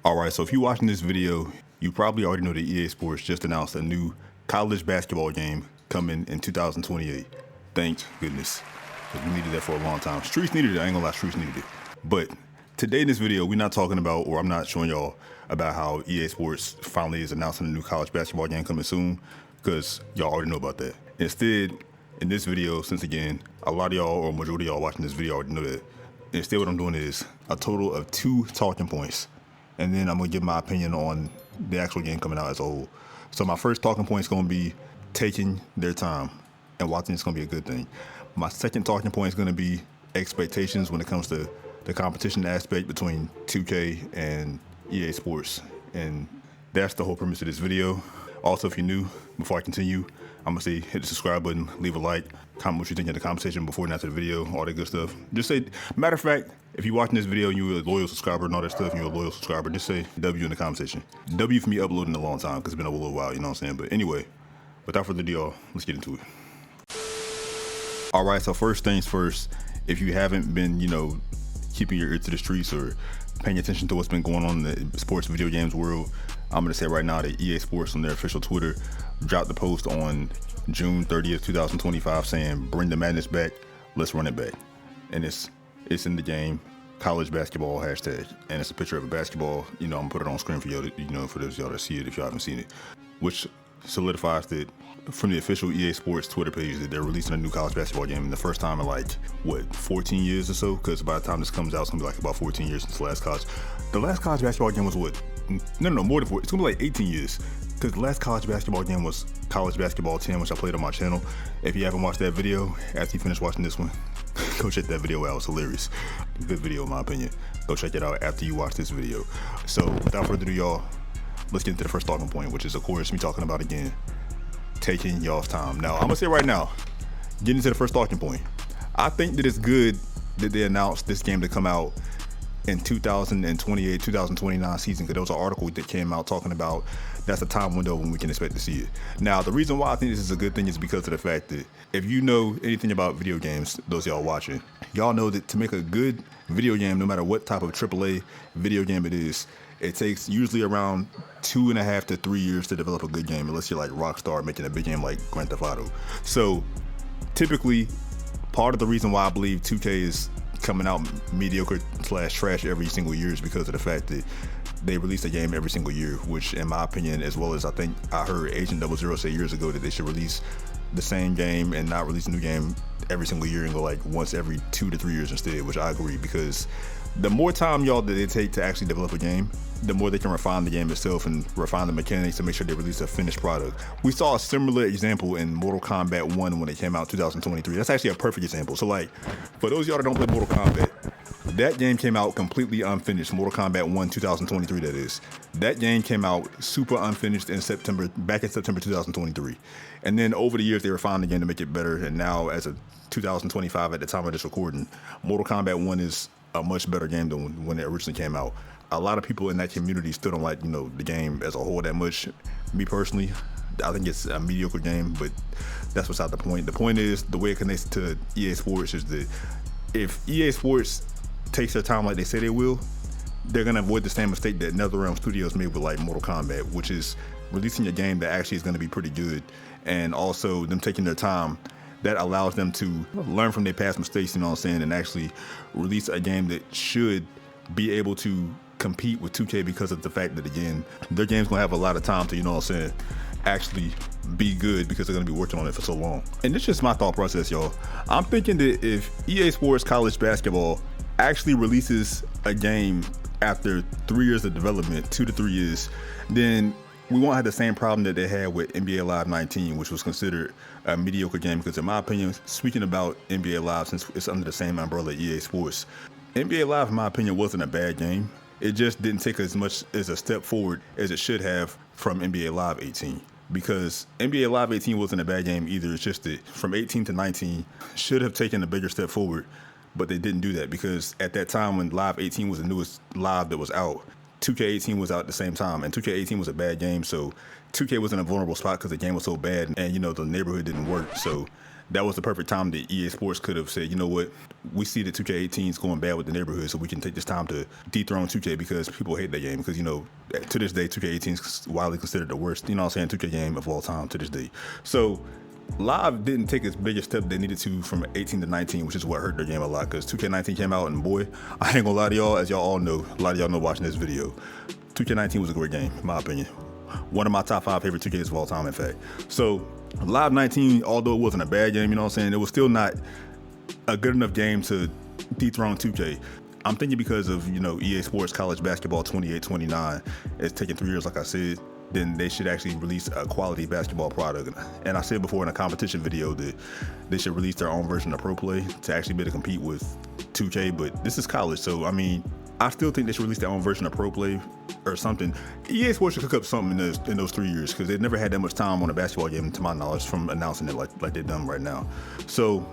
Alright, so if you're watching this video, you probably already know that EA Sports just announced a new college basketball game coming in 2028. Thank goodness. Because we needed that for a long time. Streets needed it, I ain't gonna lie, Streets needed it. But today in this video, we're not talking about, or I'm not showing y'all about how EA Sports finally is announcing a new college basketball game coming soon, because y'all already know about that. Instead, in this video, since again, a lot of y'all, or majority of y'all watching this video already know that, instead what I'm doing is a total of 2 talking points. And then I'm gonna give my opinion on the actual game coming out as a whole. So my first talking point is gonna be taking their time and watching it's gonna be a good thing. My second talking point is gonna be expectations when it comes to the competition aspect between 2K and EA Sports. And that's the whole premise of this video. Also, if you're new, before I continue, I'm gonna say hit the subscribe button, leave a like, comment what you think in the comment section before and after the video, all that good stuff. Just say, matter of fact, if you're watching this video and you're a loyal subscriber and all that stuff, and you're a loyal subscriber, just say W in the comment section. W for me uploading a long time, because it's been a little while, you know what I'm saying? But anyway, without further ado, y'all, let's get into it. All right, so first things first, if you haven't been, keeping your ear to the streets or paying attention to what's been going on in the sports video games world, I'm gonna say right now that EA Sports on their official Twitter dropped the post on June 30th, 2025 saying, "Bring the madness back, let's run it back." And it's in the game, college basketball hashtag, and it's a picture of a basketball. I'm gonna put it on screen for y'all, for those of y'all to see it if y'all haven't seen it, which solidifies that from the official EA Sports Twitter page that they're releasing a new college basketball game, and the first time in 14 years or so, because by the time this comes out, it's gonna be about 14 years since the last college basketball game was what? No, more than 4. It's gonna be 18 years. Because the last college basketball game was College Basketball 10, which I played on my channel. If you haven't watched that video, after you finish watching this one, go check that video out. It's hilarious. Good video in my opinion. Go check it out after you watch this video. So without further ado, y'all, let's get into the first talking point, which is of course me talking about again, taking y'all's time. Now I'm gonna say right now, getting into the first talking point, I think that it's good that they announced this game to come out in 2028, 2029 season, because there was an article that came out talking about that's the time window when we can expect to see it. Now, the reason why I think this is a good thing is because of the fact that if you know anything about video games, those y'all watching, y'all know that to make a good video game, no matter what type of AAA video game it is, it takes usually around 2.5 to 3 years to develop a good game, unless you're like Rockstar making a big game like Grand Theft Auto. So typically, part of the reason why I believe 2K is coming out mediocre / trash every single year is because of the fact that they release a game every single year, which in my opinion, as well as I think I heard Agent 00 say years ago that they should release the same game and not release a new game every single year and go once every 2 to 3 years instead, which I agree, because the more time y'all that they take to actually develop a game, the more they can refine the game itself and refine the mechanics to make sure they release a finished product. We saw a similar example in Mortal Kombat 1 when it came out in 2023. That's actually a perfect example. So for those of y'all that don't play Mortal Kombat, that game came out completely unfinished. Mortal Kombat 1 2023, that is. That game came out super unfinished back in September 2023. And then over the years, they refined the game to make it better. And now as of 2025, at the time of this recording, Mortal Kombat 1 is a much better game than when it originally came out. A lot of people in that community still don't like, the game as a whole that much. Me personally, I think it's a mediocre game, but that's beside the point. The point is, the way it connects to EA Sports is that if EA Sports takes their time like they say they will, they're gonna avoid the same mistake that NetherRealm Studios made with Mortal Kombat, which is releasing a game that actually is gonna be pretty good, and also them taking their time that allows them to learn from their past mistakes, and actually release a game that should be able to compete with 2K because of the fact that, again, their game's gonna have a lot of time to, actually be good because they're gonna be working on it for so long. And it's just my thought process, y'all. I'm thinking that if EA Sports College Basketball actually releases a game after 3 years of development, 2 to 3 years, then we won't have the same problem that they had with NBA Live 19, which was considered a mediocre game. Because in my opinion, speaking about NBA Live, since it's under the same umbrella EA Sports, NBA Live, in my opinion, wasn't a bad game. It just didn't take as much as a step forward as it should have from NBA Live 18. Because NBA Live 18 wasn't a bad game either. It's just that from 18 to 19 should have taken a bigger step forward, but they didn't do that, because at that time when Live 18 was the newest Live that was out, 2K18 was out at the same time, and 2K18 was a bad game, so 2K was in a vulnerable spot because the game was so bad, and the neighborhood didn't work. So that was the perfect time that EA Sports could have said, you know what, we see that 2K18 is going bad with the neighborhood, so we can take this time to dethrone 2K because people hate that game. Because, you know, to this day, 2K18 is widely considered the worst, you know what I'm saying, 2K game of all time to this day. So Live didn't take as big a step they needed to from 18 to 19, which is what hurt their game a lot. Because 2K19 came out, and boy, I ain't gonna lie to y'all, as y'all all know, a lot of y'all know watching this video, 2K19 was a great game, in my opinion. One of my top 5 favorite 2Ks of all time, in fact. So Live 19, although it wasn't a bad game, you know what I'm saying, it was still not a good enough game to dethrone 2K. I'm thinking because of, you know, EA Sports College Basketball 28-29, it's taking 3 years, like I said, then they should actually release a quality basketball product. And I said before in a competition video that they should release their own version of Pro Play to actually be able to compete with 2K, but this is college, so I mean, I still think they should release their own version of Pro Play or something. EA Sports should cook up something in those 3 years, because they've never had that much time on a basketball game, to my knowledge, from announcing it like they've done right now. So,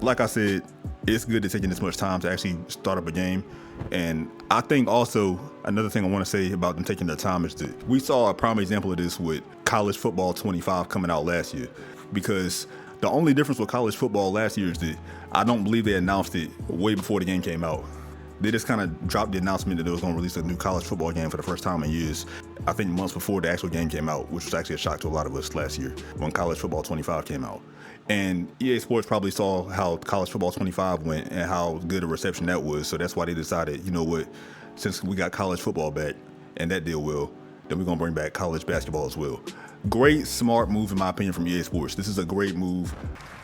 like I said, it's good to taking this much time to actually start up a game. And I think also another thing I want to say about them taking their time is that we saw a prime example of this with College Football 25 coming out last year, because the only difference with college football last year is that I don't believe they announced it way before the game came out. They just kind of dropped the announcement that they was going to release a new college football game for the first time in years, I think months before the actual game came out, which was actually a shock to a lot of us last year when College Football 25 came out. And EA Sports probably saw how College Football 25 went and how good a reception that was, so that's why they decided, you know what, since we got college football back and that did well, then we're going to bring back college basketball as well. Great, smart move, in my opinion, from EA Sports. This is a great move.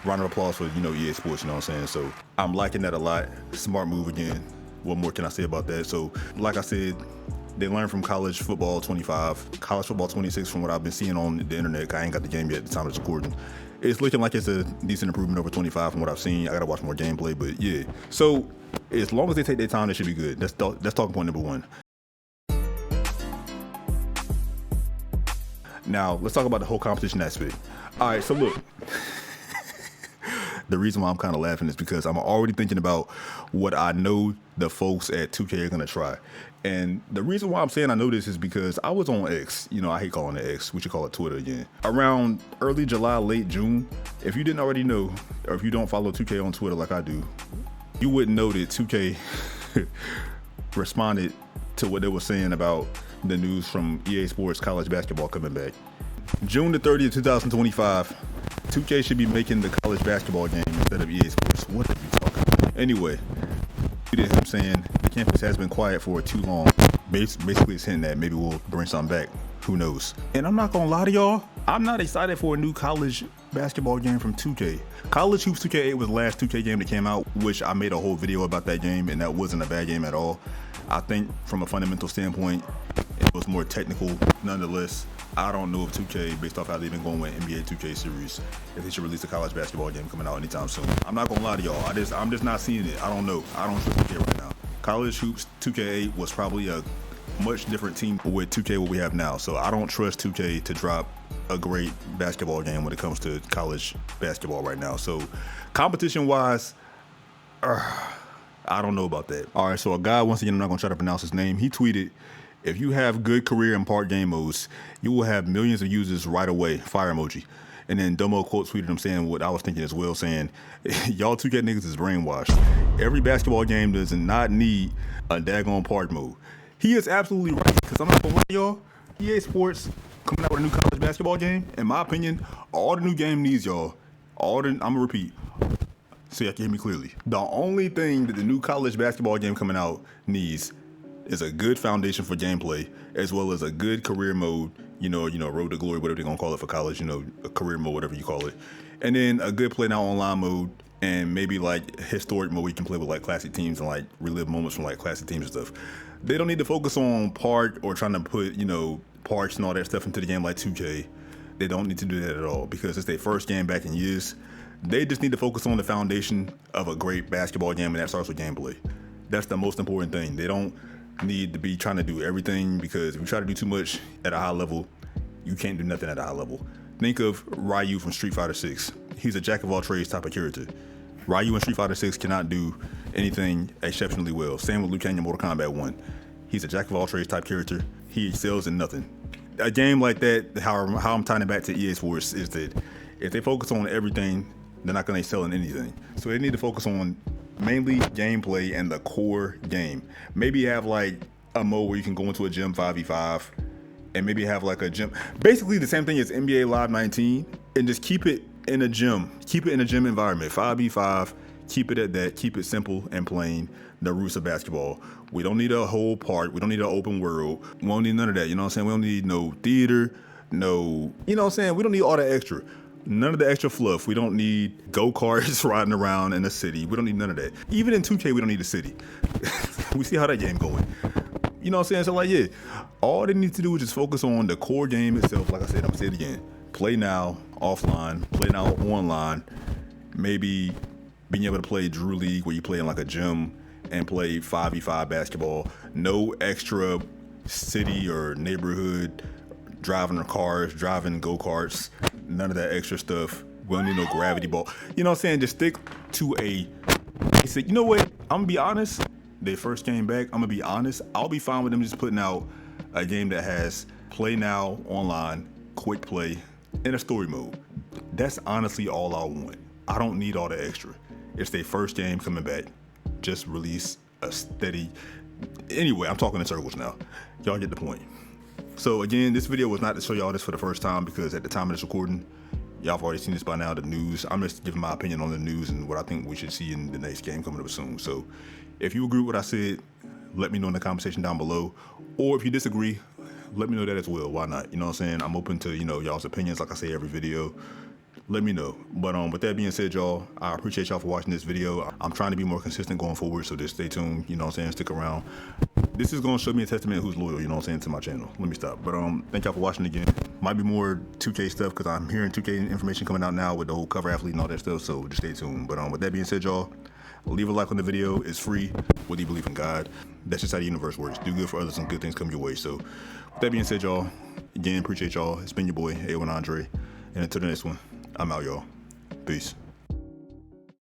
Round of applause for, you know, EA Sports, you know what I'm saying? So I'm liking that a lot. Smart move again. What more can I say about that? So, like I said, they learned from College Football 25, College Football 26 from what I've been seeing on the internet. I ain't got the game yet at the time of this recording. It's looking like it's a decent improvement over 25 from what I've seen. I gotta watch more gameplay, but yeah. So, as long as they take their time, they should be good. That's talking point number 1. Now, let's talk about the whole competition aspect. All right, so look. The reason why I'm kind of laughing is because I'm already thinking about what I know the folks at 2K are going to try. And the reason why I'm saying I know this is because I was on X. You know, I hate calling it X. We should call it Twitter again. Around early July, late June, if you didn't already know, or if you don't follow 2K on Twitter like I do, you wouldn't know that 2K responded to what they were saying about the news from EA Sports College Basketball coming back. June the 30th, 2025, 2K should be making the college basketball game instead of EA Sports. What are you talking about? Anyway, him saying the campus has been quiet for too long. Basically, it's hinting that maybe we'll bring something back. Who knows? And I'm not gonna lie to y'all, I'm not excited for a new college basketball game from 2K. College Hoops 2K8 was the last 2K game that came out, which I made a whole video about that game, and that wasn't a bad game at all. I think from a fundamental standpoint, it was more technical. Nonetheless, I don't know if 2K, based off how they've been going with NBA 2K series, if they should release a college basketball game coming out anytime soon. I'm not gonna lie to y'all, I'm just not seeing it. I don't know. I don't trust 2K right now. College Hoops 2K8 was probably a much different team with 2K what we have now. So I don't trust 2K to drop a great basketball game when it comes to college basketball right now. So competition wise, I don't know about that. All right, so a guy, once again, I'm not gonna try to pronounce his name. He tweeted, "If you have good career in part game modes, you will have millions of users right away." Fire emoji. And then Domo quote tweeted him saying what I was thinking as well, saying, "Y'all 2K niggas is brainwashed. Every basketball game does not need a daggone part mode." He is absolutely right, because I'm not gonna lie to y'all, EA Sports coming out with a new college basketball game, in my opinion, all the new game needs, y'all, I'm gonna repeat, so y'all can hear me clearly. The only thing that the new college basketball game coming out needs is a good foundation for gameplay, as well as a good career mode, you know, road to glory, whatever they're gonna call it for college, you know, a career mode, whatever you call it. And then a good play now online mode, and maybe like historic mode where you can play with like classic teams and like relive moments from like classic teams and stuff. They don't need to focus on part or trying to put, you know, parts and all that stuff into the game like 2K. They don't need to do that at all, because it's their first game back in years. They just need to focus on the foundation of a great basketball game, and that starts with gameplay. That's the most important thing. They don't need to be trying to do everything, because if you try to do too much at a high level, you can't do nothing at a high level. Think of Ryu from Street Fighter 6. He's a jack of all trades type of character. Ryu in Street Fighter 6 cannot do anything exceptionally well. Same with Liu Kang in Mortal Kombat 1. He's a jack of all trades type character. He excels in nothing. A game like that, how I'm tying it back to EA Sports, is that if they focus on everything they're not gonna excel in anything. So they need to focus on mainly gameplay and the core game. Maybe have like a mode where you can go into a gym 5v5 and maybe have like a gym, basically the same thing as NBA Live 19, and just keep it in a gym. Keep it in a gym environment, 5v5, keep it at that, keep it simple and plain, the roots of basketball. We don't need a whole park, we don't need an open world, we don't need none of that, you know what I'm saying? We don't need no theater, no, you know what I'm saying? We don't need all that extra. None of the extra fluff. We don't need go-karts riding around in the city. We don't need none of that. Even in 2K, we don't need a city. We see how that game going. You know what I'm saying? So like, yeah, all they need to do is just focus on the core game itself. Like I said, I'm gonna say it again. Play now, offline. Play now, online. Maybe being able to play Drew League where you play in like a gym and play 5v5 basketball. No extra city or neighborhood driving their cars, driving go-karts. None of that extra stuff. We don't need no gravity ball. You know what I'm saying? Just stick to you know what? I'm gonna be honest. They first came back. I'm gonna be honest. I'll be fine with them just putting out a game that has play now, online, quick play, and a story mode. That's honestly all I want. I don't need all the extra. It's their first game coming back. Just release a steady. Anyway, I'm talking in circles now. Y'all get the point. So again, this video was not to show y'all this for the first time because at the time of this recording, y'all have already seen this by now, the news. I'm just giving my opinion on the news and what I think we should see in the next game coming up soon. So if you agree with what I said, let me know in the comment section down below. Or if you disagree, let me know that as well. Why not? You know what I'm saying? I'm open to, y'all's opinions, like I say every video. Let me know. But with that being said, y'all, I appreciate y'all for watching this video. I'm trying to be more consistent going forward, so just stay tuned, you know what I'm saying? Stick around. This is gonna show me a testament of who's loyal, you know what I'm saying, to my channel. Let me stop. But thank y'all for watching again. Might be more 2K stuff because I'm hearing 2K information coming out now with the whole cover athlete and all that stuff, so just stay tuned. But with that being said, y'all, leave a like on the video. It's free, whether you believe in God. That's just how the universe works. Do good for others and good things come your way. So with that being said, y'all, again, appreciate y'all. It's been your boy, A1 Andre. And until the next one, I'm out, y'all. Peace.